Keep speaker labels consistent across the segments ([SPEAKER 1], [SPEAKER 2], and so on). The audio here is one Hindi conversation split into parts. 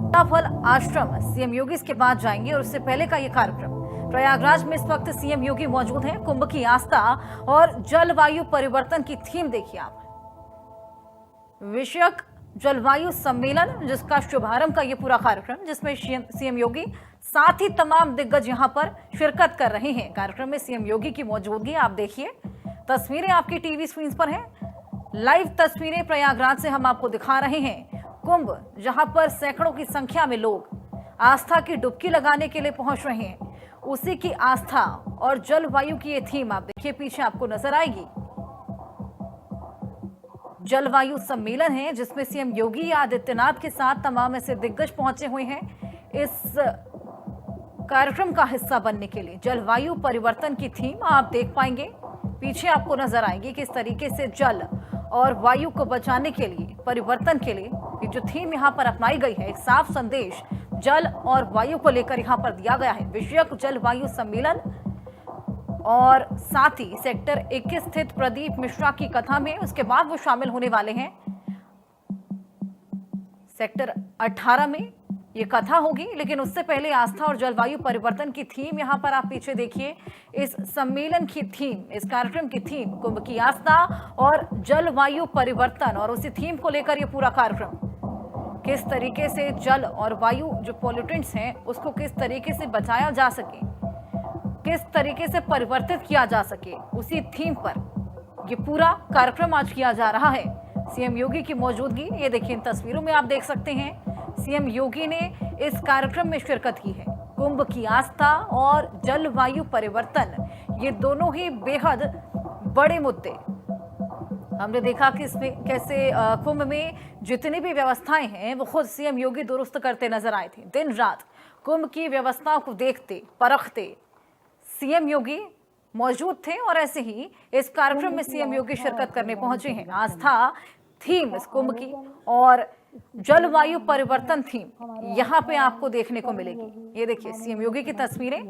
[SPEAKER 1] फल आश्रम सीएम योगी इसके बाद जाएंगे और उससे पहले का ये कार्यक्रम। प्रयागराज में इस वक्त सीएम योगी मौजूद हैं। कुंभ की आस्था और जलवायु परिवर्तन की थीम देखिए आप। विषयक जलवायु सम्मेलन जिसका शुभारंभ का ये पूरा कार्यक्रम, जिसमें सीएम योगी साथ ही तमाम दिग्गज यहां पर शिरकत कर रहे हैं। कार्यक्रम में सीएम योगी की मौजूदगी आप देखिए, तस्वीरें आपकी टीवी स्क्रीन पर हैं। लाइव तस्वीरें प्रयागराज से हम आपको दिखा रहे हैं। कुंभ जहां पर सैकड़ों की संख्या में लोग आस्था की डुबकी लगाने के लिए पहुंच रहे हैं, उसी की आस्था और जलवायु की ये थीम आप देखिए पीछे आपको नजर आएगी। जलवायु सम्मेलन है जिसमें सीएम योगी आदित्यनाथ के साथ तमाम ऐसे दिग्गज पहुंचे हुए हैं इस कार्यक्रम का हिस्सा बनने के लिए। जलवायु परिवर्तन की थीम आप देख पाएंगे, पीछे आपको नजर आएगी किस तरीके से जल और वायु को बचाने के लिए, परिवर्तन के लिए ये जो थीम यहाँ पर अपनाई गई है, एक साफ संदेश जल और वायु को लेकर यहाँ पर दिया गया है। विषयक जलवायु सम्मेलन और साथ ही सेक्टर 21 स्थित प्रदीप मिश्रा की कथा में उसके बाद वो शामिल होने वाले हैं। सेक्टर 18 में ये कथा होगी, लेकिन उससे पहले आस्था और जलवायु परिवर्तन की थीम यहाँ पर आप पीछे देखिए। इस सम्मेलन की थीम, इस कार्यक्रम की थीम कुंभ की आस्था और जलवायु परिवर्तन, और उसी थीम को लेकर ये पूरा कार्यक्रम किस तरीके से जल और वायु जो पॉल्यूटेंट्स हैं उसको किस तरीके से बचाया जा सके, किस तरीके से परिवर्तित किया जा सके, उसी थीम पर ये पूरा कार्यक्रम आज किया जा रहा है। सीएम योगी की मौजूदगी ये देखिए इन तस्वीरों में आप देख सकते हैं। सीएम योगी ने इस कार्यक्रम में शिरकत की है। कुंभ की आस्था और जलवायु परिवर्तन ये दोनों ही बेहद बड़े मुद्दे। हमने देखा कि इसमें कैसे कुंभ में जितनी भी व्यवस्थाएं हैं वो खुद सीएम योगी दुरुस्त करते नजर आए थे। दिन रात कुंभ की व्यवस्थाओं को देखते परखते सीएम योगी मौजूद थे और ऐसे ही इस कार्यक्रम में सीएम योगी शिरकत करने पहुंचे हैं। आस्था थीम इस कुंभ की और जलवायु परिवर्तन थीम यहाँ पे आपको देखने को मिलेगी। ये देखिए सीएम योगी की तस्वीरें,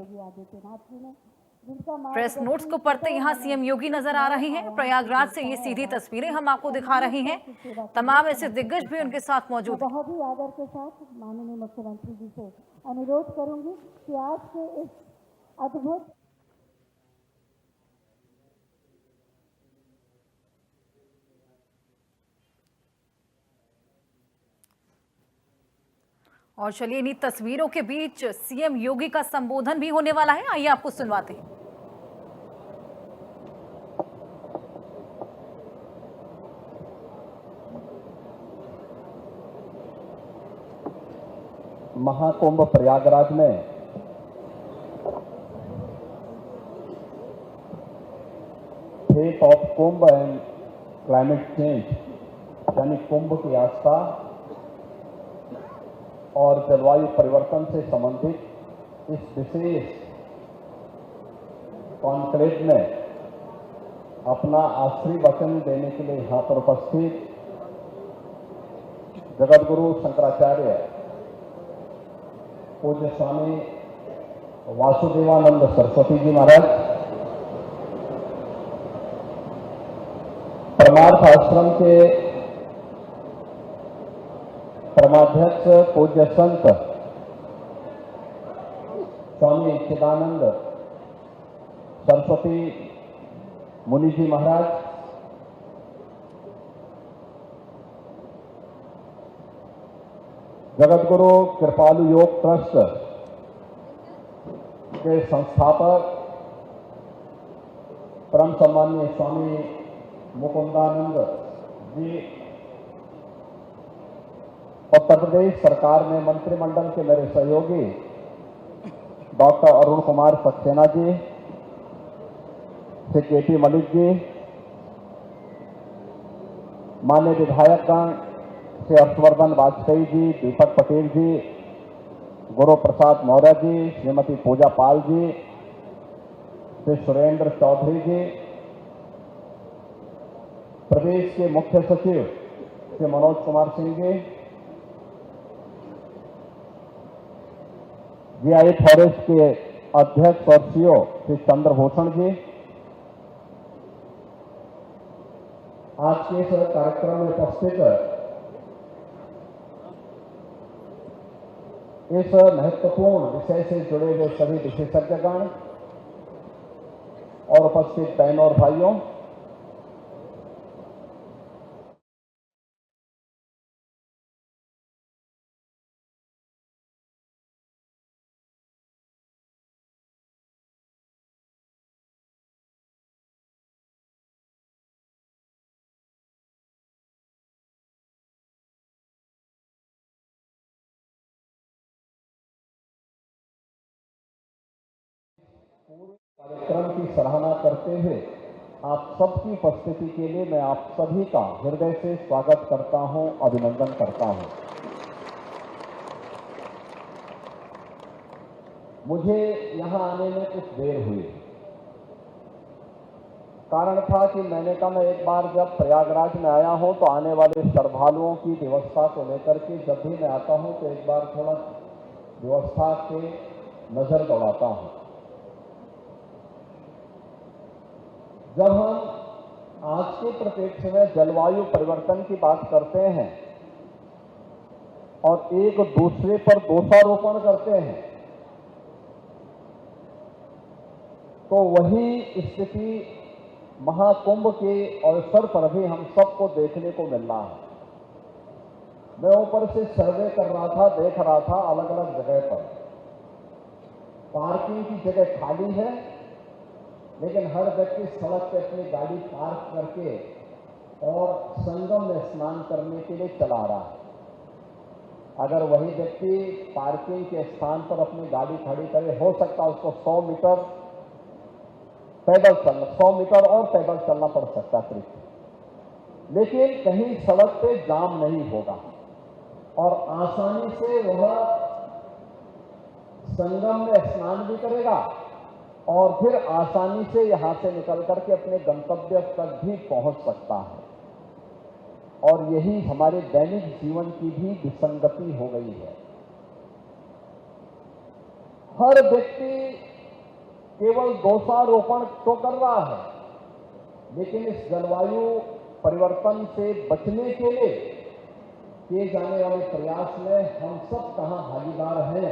[SPEAKER 1] प्रेस नोट्स को पढ़ते यहाँ सीएम योगी नजर आ रहे हैं। प्रयागराज से ये सीधी तस्वीरें हम आपको दिखा रहे हैं। तमाम ऐसे दिग्गज भी उनके साथ मौजूद हैं।
[SPEAKER 2] बहुत ही आदर के साथ माननीय मुख्यमंत्री जी से अनुरोध करूंगी कि आज के इस अद्भुत
[SPEAKER 1] और चलिए इन्हीं तस्वीरों के बीच सीएम योगी का संबोधन भी होने वाला है, आइए आपको सुनवाते हैं।
[SPEAKER 3] महाकुंभ प्रयागराज में fate of Kumbh and climate change यानी कुंभ की आस्था और जलवायु परिवर्तन से संबंधित इस विशेष कॉन्क्लेव में अपना आखिरी वचन देने के लिए यहाँ पर उपस्थित जगतगुरु शंकराचार्य पूज्य स्वामी वासुदेवानंद सरस्वती जी महाराज, परमार्थ आश्रम के परमाध्यक्ष पूज्य संत स्वामी चिदानंद सरस्वती मुनि जी महाराज, जगतगुरु कृपालु योग ट्रस्ट के संस्थापक परम सम्मानीय स्वामी मुकुंदानंद जी, उत्तर प्रदेश सरकार में मंत्रिमंडल के मेरे सहयोगी डॉक्टर अरुण कुमार सक्सेना जी, श्री के.टी. मलिक जी, माननीय विधायकगण श्री हर्षवर्धन वाजपेयी जी, दीपक पटेल जी, गुरु प्रसाद मौर्य जी, श्रीमती पूजा पाल जी, श्री सुरेंद्र चौधरी जी, प्रदेश के मुख्य सचिव श्री मनोज कुमार सिंह जी, जीआई फॉरेस्ट के अध्यक्ष और सीओ श्री चंद्रभूषण जी, आज के इस कार्यक्रम में उपस्थित इस महत्वपूर्ण विषय से जुड़े हुए सभी विशेषज्ञगण और उपस्थित बहनों और भाइयों, पूरे कार्यक्रम की सराहना करते हुए आप सबकी उपस्थिति के लिए मैं आप सभी का हृदय से स्वागत करता हूं, अभिनंदन करता हूं। मुझे यहां आने में कुछ देर हुई। कारण था कि मैंने कहा मैं एक बार जब प्रयागराज में आया हूं तो आने वाले श्रद्धालुओं की व्यवस्था को लेकर के जब भी मैं आता हूं तो एक बार थोड़ा व्यवस्था के नजर दौड़ाता हूं। जब हम आज के परिप्रेक्ष्य में जलवायु परिवर्तन की बात करते हैं और एक दूसरे पर दोषारोपण करते हैं तो वही स्थिति महाकुंभ के अवसर पर भी हम सबको देखने को मिल रहा है। मैं ऊपर से सर्वे कर रहा था, देख रहा था अलग अलग जगह पर पार्किंग की जगह खाली है, लेकिन हर व्यक्ति सड़क पे अपनी गाड़ी पार्क करके और संगम में स्नान करने के लिए चला रहा है। अगर वही व्यक्ति पार्किंग के स्थान पर अपनी गाड़ी खड़ी करे, हो सकता है उसको 100 मीटर पैदल चलना, 100 मीटर और पैदल चलना पड़ सकता है, लेकिन कहीं सड़क पे जाम नहीं होगा और आसानी से वह संगम में स्नान भी करेगा और फिर आसानी से यहां से निकल करके अपने गंतव्य तक भी पहुंच सकता है। और यही हमारे दैनिक जीवन की भी विसंगति हो गई है। हर व्यक्ति केवल दोषारोपण तो कर रहा है, लेकिन इस जलवायु परिवर्तन से बचने के लिए किए जाने वाले प्रयास में हम सब कहां भागीदार हैं,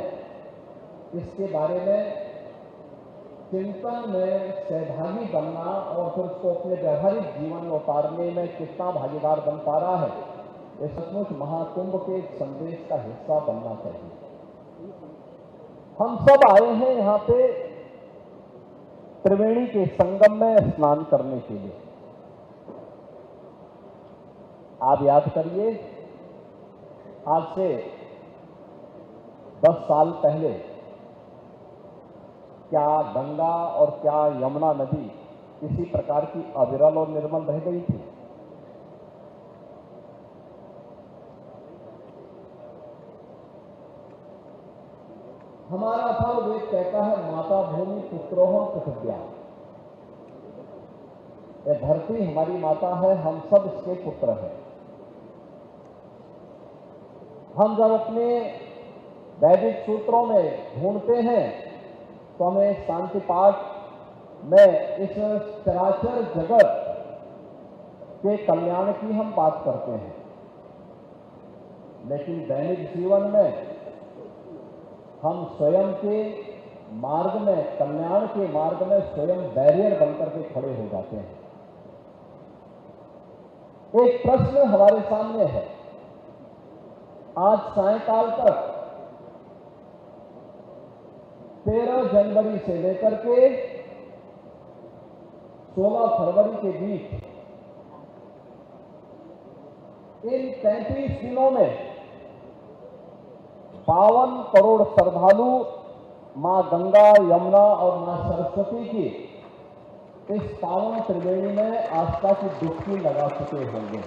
[SPEAKER 3] इसके बारे में चिंतन में सहभागी बनना और फिर उसको अपने व्यवहारिक जीवन में उतारने में कितना भागीदार बन पा रहा है, ये सचमुच महाकुंभ के संदेश का हिस्सा बनना चाहिए। हम सब आए हैं यहाँ पे त्रिवेणी के संगम में स्नान करने के लिए। आप याद करिए, आज से 10 साल पहले क्या गंगा और क्या यमुना नदी इसी प्रकार की अविरल और निर्मल रह गई थी? हमारा अथर्ववेद कहता है माता भूमि पुत्रोह पृथिव्या। यह धरती हमारी माता है, हम सब इसके पुत्र हैं। हम जब अपने वैदिक सूत्रों में ढूंढते हैं तो हमें शांति पाठ में इस चराचर जगत के कल्याण की हम बात करते हैं, लेकिन दैनिक जीवन में हम स्वयं के मार्ग में, कल्याण के मार्ग में स्वयं बैरियर बनकर के खड़े हो जाते हैं। एक प्रश्न हमारे सामने है। आज सायंकाल तक 13 जनवरी से लेकर के 16 फरवरी के बीच इन 33 दिनों में 52 करोड़ श्रद्धालु मां गंगा, यमुना और मां सरस्वती की इस पावन त्रिवेणी में आस्था की डुबकी लगा चुके होंगे।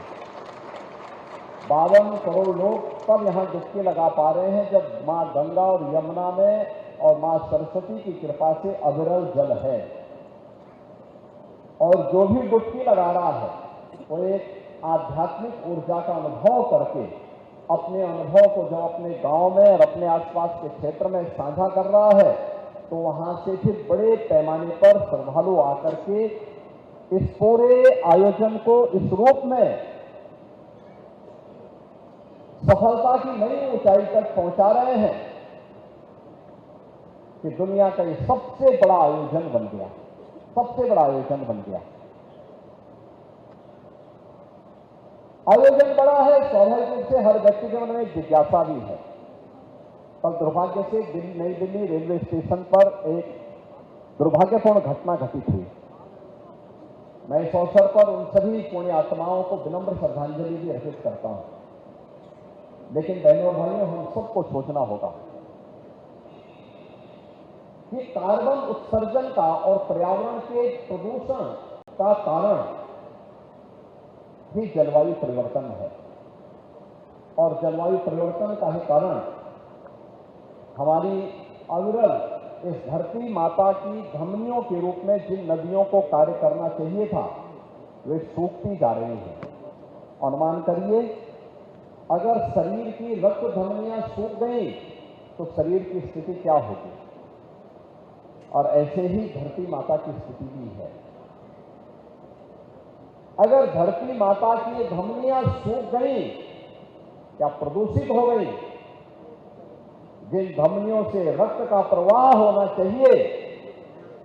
[SPEAKER 3] 52 करोड़ लोग तब यहां डुबकी लगा पा रहे हैं जब मां गंगा और यमुना में और मां सरस्वती की कृपा से अविरल जल है। और जो भी डुबकी लगा रहा है वो एक आध्यात्मिक ऊर्जा का अनुभव करके अपने अनुभव को जब अपने गांव में और अपने आसपास के क्षेत्र में साझा कर रहा है तो वहां से फिर बड़े पैमाने पर श्रद्धालु आकर के इस पूरे आयोजन को इस रूप में सफलता की नई ऊंचाई तक पहुंचा रहे हैं कि दुनिया का ये सबसे बड़ा आयोजन बन गया, सबसे बड़ा आयोजन बन गया। आयोजन बड़ा है, स्वाभाविक रूप से हर व्यक्ति के मन में जिज्ञासा भी है। कल दुर्भाग्य से नई दिल्ली रेलवे स्टेशन पर एक दुर्भाग्यपूर्ण घटना घटित हुई। मैं इस अवसर पर उन सभी पुण्य आत्माओं को विनम्र श्रद्धांजलि भी अर्पित करता हूं, लेकिन बहनों और भाइयों, हम सबको सोचना होगा कि कार्बन उत्सर्जन का और पर्यावरण के प्रदूषण का कारण ही जलवायु परिवर्तन है, और जलवायु परिवर्तन का ही कारण हमारी अविरल इस धरती माता की धमनियों के रूप में जिन नदियों को कार्य करना चाहिए था, वे सूखती जा रही हैं। अनुमान करिए, अगर शरीर की रक्त धमनियां सूख गई तो शरीर की स्थिति क्या होगी, और ऐसे ही धरती माता की स्थिति भी है। अगर धरती माता की धमनियां सूख गई या प्रदूषित हो गई, जिन धमनियों से रक्त का प्रवाह होना चाहिए,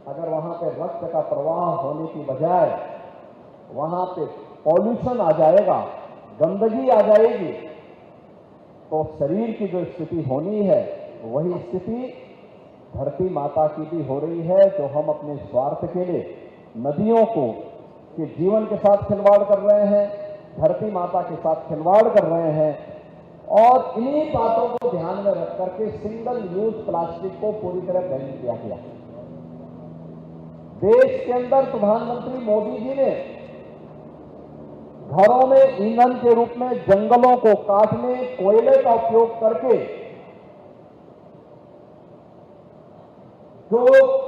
[SPEAKER 3] अगर वहां पे रक्त का प्रवाह होने की बजाय वहां पे पॉल्यूशन आ जाएगा, गंदगी आ जाएगी, तो शरीर की जो स्थिति होनी है वही स्थिति धरती माता की भी हो रही है, जो हम अपने स्वार्थ के लिए नदियों को के जीवन के साथ खिलवाड़ कर रहे हैं, धरती माता के साथ खिलवाड़ कर रहे हैं। और इन्हीं बातों को ध्यान में रख करके सिंगल यूज प्लास्टिक को पूरी तरह बैन किया गया। देश के अंदर प्रधानमंत्री मोदी जी ने घरों में ईंधन के रूप में जंगलों को काटने, कोयले का उपयोग करके जो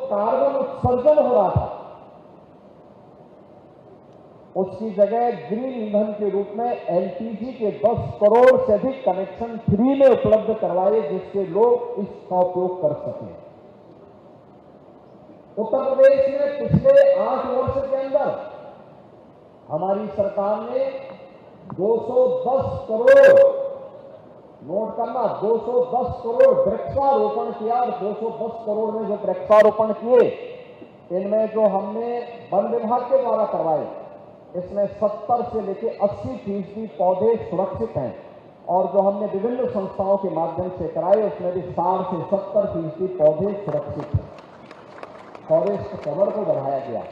[SPEAKER 3] कार्बन उत्सर्जन हो रहा था, उसकी जगह ग्रीन ईंधन के रूप में एलपीजी के 10 करोड़ से अधिक कनेक्शन फ्री में उपलब्ध करवाए, जिससे लोग इसका उपयोग कर सकें। उत्तर प्रदेश में पिछले 8 वर्ष के अंदर हमारी सरकार ने 210 करोड़, नोट करना, 210 करोड़ वृक्षारोपण किया। और 210 करोड़ में जो वृक्षारोपण किए, इनमें जो हमने वन विभाग के द्वारा करवाए, इसमें 70 से लेकर 80% पौधे सुरक्षित हैं, और जो हमने विभिन्न संस्थाओं के माध्यम से कराए, उसमें भी 60 से 70% पौधे सुरक्षित हैं। फॉरेस्ट कवर को बढ़ाया गया।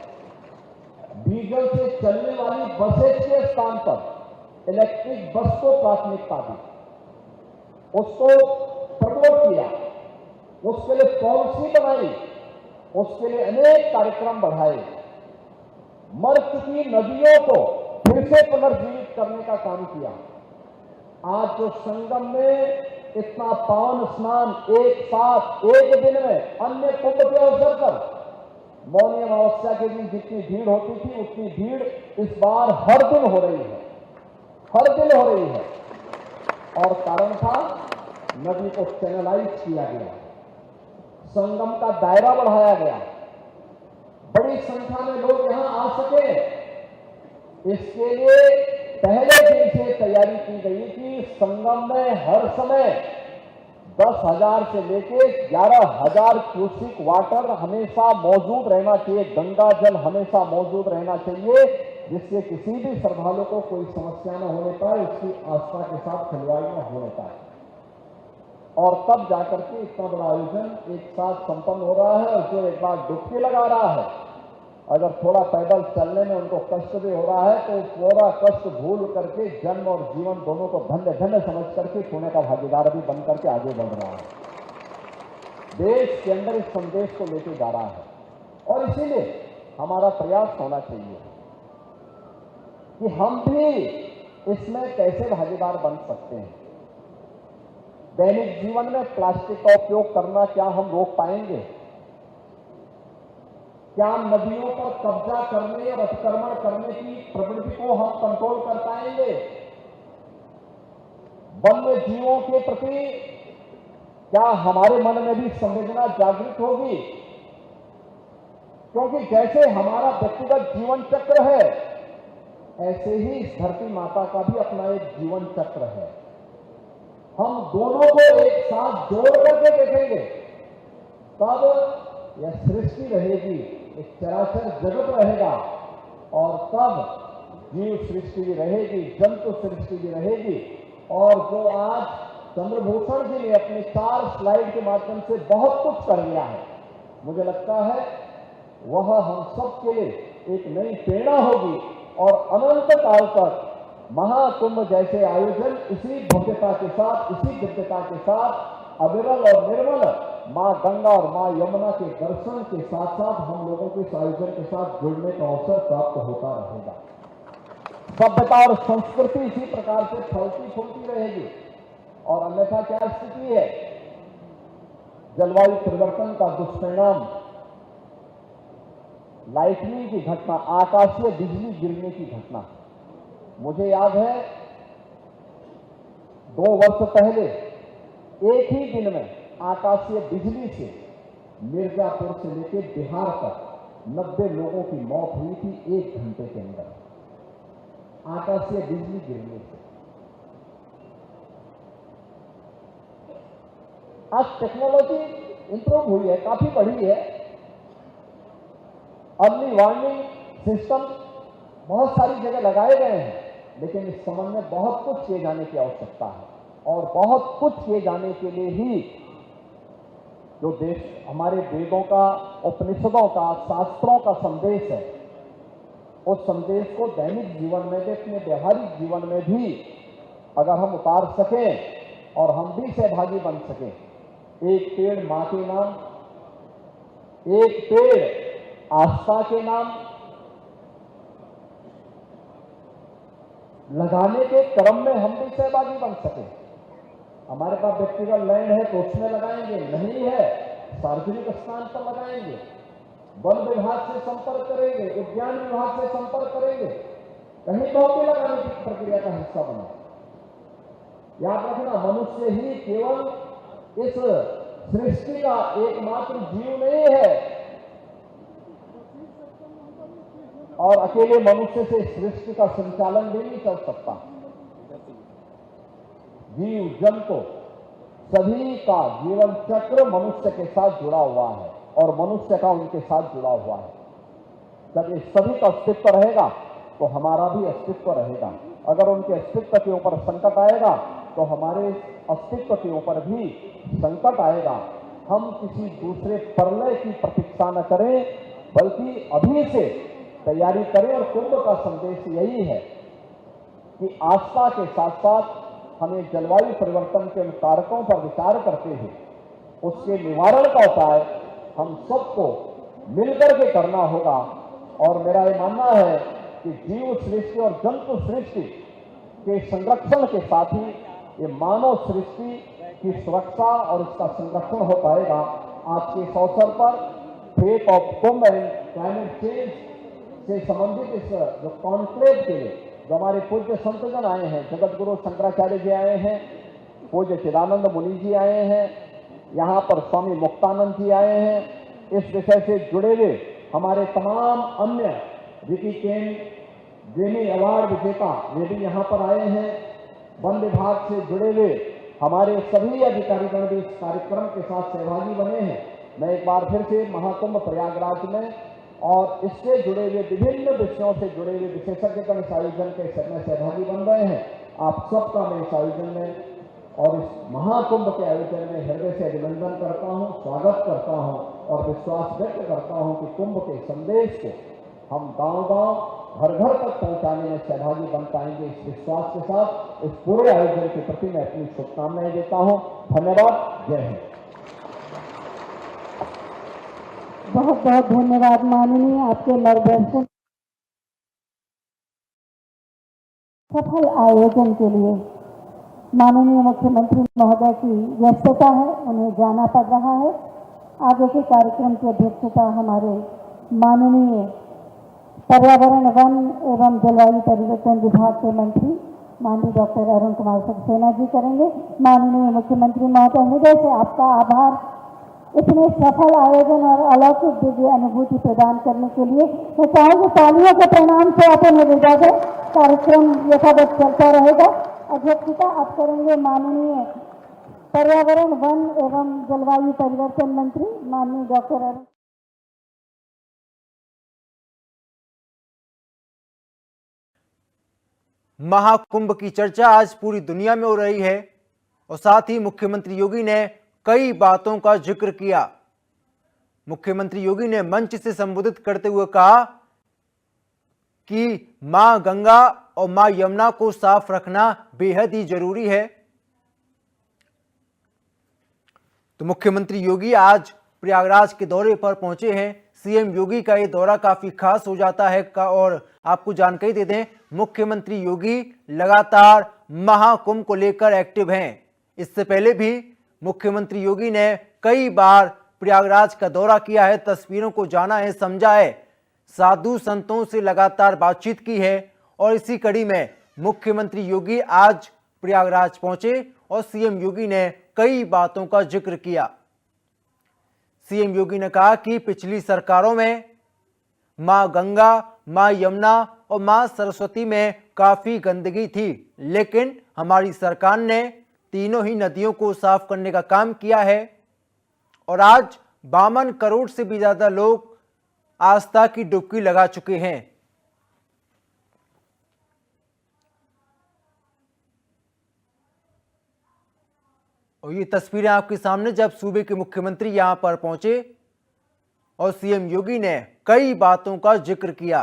[SPEAKER 3] डीजल से चलने वाली बसेज के स्थान पर इलेक्ट्रिक बस को प्राथमिकता दी, उसको प्रमोट किया, उसके लिए पॉलिसी बनाई, उसके लिए अनेक कार्यक्रम बढ़ाए। मर चुकी नदियों को फिर से पुनर्जीवित करने का काम किया। आज जो संगम में इतना पावन स्नान एक साथ एक दिन में, अन्य कुंभ के अवसर पर मौनी अमावस्या के दिन जितनी भीड़ होती थी, उतनी भीड़ इस बार हर दिन हो रही है, हर दिन हो रही है। और कारण था, नदी को चैनलाइज किया गया, संगम का दायरा बढ़ाया गया, बड़ी संख्या में लोग यहां आ सके। इसके लिए पहले दिन से तैयारी की गई कि संगम में हर समय 10,000 से लेकर 11,000 क्यूसिक वाटर हमेशा मौजूद रहना चाहिए, गंगा जल हमेशा मौजूद रहना चाहिए, जिससे किसी भी श्रद्धालु को कोई समस्या न होने पाए, उसकी आस्था के साथ खिलवाड़ न होने पाए। और तब जाकर के इतना बड़ा आयोजन एक साथ संपन्न हो रहा है। और जो एक बार डुबकी लगा रहा है, अगर थोड़ा पैदल चलने में उनको कष्ट भी हो रहा है, तो पूरा कष्ट भूल करके जन्म और जीवन दोनों को धन्य धन्य समझ करके पुण्य का भागीदार भी बन करके आगे बढ़ रहा है। देश के अंदर इस संदेश को लेके जा रहा है, और इसीलिए हमारा प्रयास होना चाहिए कि हम भी इसमें कैसे भागीदार बन सकते हैं। दैनिक जीवन में प्लास्टिक का उपयोग करना क्या हम रोक पाएंगे? क्या नदियों पर कब्जा करने और अतिक्रमण करने की प्रवृत्ति को हम कंट्रोल कर पाएंगे? वन्य जीवों के प्रति क्या हमारे मन में भी संवेदना जागृत होगी? क्योंकि जैसे हमारा व्यक्तिगत जीवन चक्र है, ऐसे ही इस धरती माता का भी अपना एक जीवन चक्र है। हम दोनों को एक साथ जोड़ करके देखेंगे तब यह सृष्टि रहेगी, एक चराचर जगत रहेगा, और तब जीव सृष्टि भी रहेगी, जंतु सृष्टि भी रहेगी। और जो आज चंद्रभूषण जी ने अपनी 4 स्लाइड के माध्यम से बहुत कुछ कर लिया है, मुझे लगता है वह हम सब के लिए एक नई प्रेरणा होगी, और अनंत काल तक महाकुंभ जैसे आयोजन इसी भव्यता के साथ, इसी दिव्यता के साथ, अविरल और निर्मल मां गंगा और मां यमुना के दर्शन के साथ साथ हम लोगों को इस आयोजन के साथ जुड़ने का अवसर प्राप्त होता रहेगा। सभ्यता और संस्कृति इसी प्रकार से फलती फूलती रहेगी। और अन्यथा क्या स्थिति है? जलवायु परिवर्तन का दुष्परिणाम, लाइटनिंग की घटना, आकाशीय बिजली गिरने की घटना। मुझे याद है 2 वर्ष पहले एक ही दिन में आकाशीय बिजली से मिर्जापुर से लेकर बिहार तक 90 लोगों की मौत हुई थी 1 घंटे के अंदर, आकाशीय बिजली गिरने से। आज टेक्नोलॉजी इंप्रूव हुई है, काफी बढ़ी है। अर्ली वार्निंग सिस्टम बहुत सारी जगह लगाए गए हैं, लेकिन इस संबंध में बहुत कुछ किए जाने की आवश्यकता है। और बहुत कुछ किए जाने के लिए ही जो देश हमारे वेदों का, उपनिषदों का, शास्त्रों का संदेश है, उस संदेश को दैनिक जीवन में भी, अपने व्यवहारिक जीवन में भी अगर हम उतार सकें और हम भी सहभागी बन सकें। एक पेड़ मां के नाम, एक पेड़ आस्था के नाम लगाने के क्रम में हम भी सहभागी बन सकें। हमारे पास व्यक्तिगत लैंड है तो उसमें लगाएंगे, नहीं है सार्वजनिक स्थान पर लगाएंगे, वन विभाग से संपर्क करेंगे, उद्यान विभाग से संपर्क करेंगे, कहीं पौधे लगाने की प्रक्रिया का हिस्सा बने। याद रखना, मनुष्य ही केवल इस सृष्टि का एकमात्र जीव नहीं है, और अकेले मनुष्य से सृष्टि का संचालन भी नहीं चल सकता। जीव जंतु सभी का जीवन चक्र मनुष्य के साथ जुड़ा हुआ है, और मनुष्य का उनके साथ जुड़ा हुआ है। जब ये सभी का अस्तित्व रहेगा तो हमारा भी अस्तित्व रहेगा। अगर उनके अस्तित्व के ऊपर संकट आएगा तो हमारे अस्तित्व के ऊपर भी संकट आएगा। हम किसी दूसरे प्रलय की प्रतीक्षा न करें, बल्कि अभी से तैयारी करें। और कुंभ का संदेश यही है कि आस्था के साथ साथ हमें जलवायु परिवर्तन के उन कारकों पर विचार करते हुए उसके निवारण का उपाय हम सबको मिलकर के करना होगा। और मेरा ये मानना है कि जीव सृष्टि और जंतु सृष्टि के संरक्षण के साथ ही ये मानव सृष्टि की सुरक्षा और इसका संरक्षण हो पाएगा। आज के इस अवसर पर faith of Kumbh and climate change से संबंधित इस जो कॉन्क्लेव के लिए जो हमारे पूज्य संतजन आए हैं, जगत गुरु शंकराचार्य जी आए हैं, पूज्य चिदानंद मुनि जी आए हैं, यहाँ पर स्वामी मुक्तानंद जी आए हैं, इस विषय से जुड़े हुए हमारे तमाम अन्य रिकी केन जेमी अवार्ड विजेता वे भी यहाँ पर आए हैं, वन विभाग से जुड़े हुए हमारे सभी अधिकारीगण भी इस कार्यक्रम के साथ सहभागी बने हैं। मैं एक बार फिर से महाकुंभ प्रयागराज में और इससे जुड़े हुए विभिन्न विषयों से जुड़े हुए विशेषज्ञगण इस आयोजन के में सहभागी बन रहे हैं। आप सबका मैं इस आयोजन में और इस महाकुंभ के आयोजन में हृदय से अभिनंदन करता हूं, स्वागत करता हूं और विश्वास व्यक्त करता हूं कि कुंभ के संदेश को हम गांव-गांव, घर-घर तक पहुंचाने में सहभागी बन पाएंगे। इस विश्वास के साथ इस पूरे आयोजन के प्रति मैं अपनी शुभकामनाएं देता हूं। धन्यवाद। जय हिंद।
[SPEAKER 2] बहुत बहुत धन्यवाद माननीय, आपके मार्गदर्शन सफल आयोजन के लिए। माननीय मुख्यमंत्री महोदय की व्यस्तता है, उन्हें जाना पड़ रहा है। आगे के कार्यक्रम की अध्यक्षता हमारे माननीय पर्यावरण, वन एवं जलवायु परिवर्तन विभाग के मंत्री माननीय डॉक्टर अरुण कुमार सक्सेना जी करेंगे। माननीय मुख्यमंत्री महोदय, हृदय से आपका आभार इतने सफल आयोजन और अलौकिक दिव्य अनुभूति प्रदान करने के लिए। मैं चाहूँगी तालियों के प्रणाम से अपन विदा दें। कार्यक्रम यथावत चलता रहेगा। अध्यक्षता आप करेंगे माननीय पर्यावरण, वन एवं जलवायु परिवर्तन मंत्री माननीय डॉक्टर अरुण
[SPEAKER 4] महाकुंभ की चर्चा आज पूरी दुनिया में हो रही है और साथ ही मुख्यमंत्री योगी ने कई बातों का जिक्र किया। मुख्यमंत्री योगी ने मंच से संबोधित करते हुए कहा कि मां गंगा और मां यमुना को साफ रखना बेहद ही जरूरी है। तो मुख्यमंत्री योगी आज प्रयागराज के दौरे पर पहुंचे हैं। सीएम योगी का ये दौरा काफी खास हो जाता है और आपको जानकारी दे दें, मुख्यमंत्री योगी लगातार महाकुंभ को लेकर एक्टिव हैं। इससे पहले भी मुख्यमंत्री योगी ने कई बार प्रयागराज का दौरा किया है, तस्वीरों को जाना है, समझा है, साधु संतों से लगातार बातचीत की है और इसी कड़ी में मुख्यमंत्री योगी आज प्रयागराज पहुंचे और सीएम योगी ने कई बातों का जिक्र किया। सीएम योगी ने कहा कि पिछली सरकारों में मां गंगा, मां यमुना और मां सरस्वती में काफी गंदगी थी, लेकिन हमारी सरकार ने तीनों ही नदियों को साफ करने का काम किया है और आज 52 करोड़ से भी ज्यादा लोग आस्था की डुबकी लगा चुके हैं। और ये तस्वीरें आपके सामने जब सूबे के मुख्यमंत्री यहां पर पहुंचे और सीएम योगी ने कई बातों का जिक्र किया।